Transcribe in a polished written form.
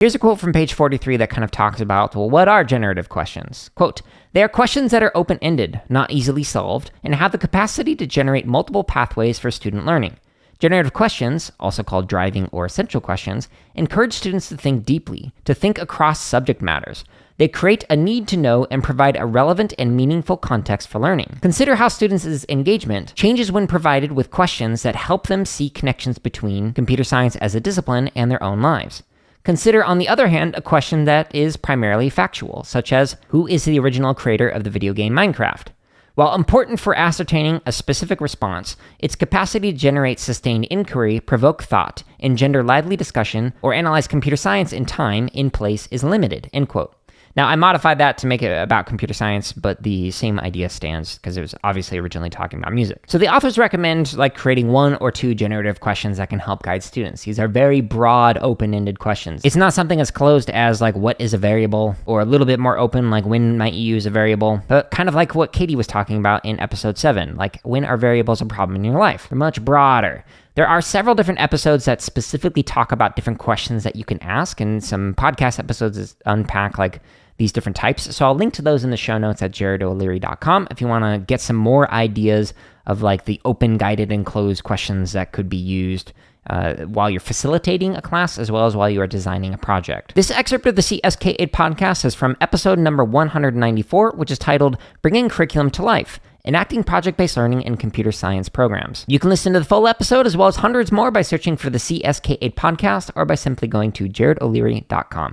Here's a quote from page 43 that kind of talks about, well, what are generative questions? Quote, "They are questions that are open-ended, not easily solved, and have the capacity to generate multiple pathways for student learning. Generative questions, also called driving or essential questions, encourage students to think deeply, to think across subject matters. They create a need to know and provide a relevant and meaningful context for learning. Consider how students' engagement changes when provided with questions that help them see connections between computer science as a discipline and their own lives. Consider, on the other hand, a question that is primarily factual, such as, who is the original creator of the video game Minecraft? While important for ascertaining a specific response, its capacity to generate sustained inquiry, provoke thought, engender lively discussion, or analyze computer science in time, in place is limited," end quote. Now, I modified that to make it about computer science, but the same idea stands because it was obviously originally talking about music. So the authors recommend creating 1 or 2 generative questions that can help guide students. These are very broad, open-ended questions. It's not something as closed as what is a variable, or a little bit more open, like when might you use a variable, but kind of like what Katie was talking about in episode 7, like when are variables a problem in your life? They're much broader. There are several different episodes that specifically talk about different questions that you can ask, and some podcast episodes unpack these different types. So I'll link to those in the show notes at jaredoleary.com if you want to get some more ideas of the open, guided, and closed questions that could be used while you're facilitating a class as well as while you are designing a project. This excerpt of the CSK8 podcast is from episode number 194, which is titled Bringing Curriculum to Life: Enacting Project-Based Learning in Computer Science Programs. You can listen to the full episode as well as hundreds more by searching for the CSK8 podcast or by simply going to jaredoleary.com.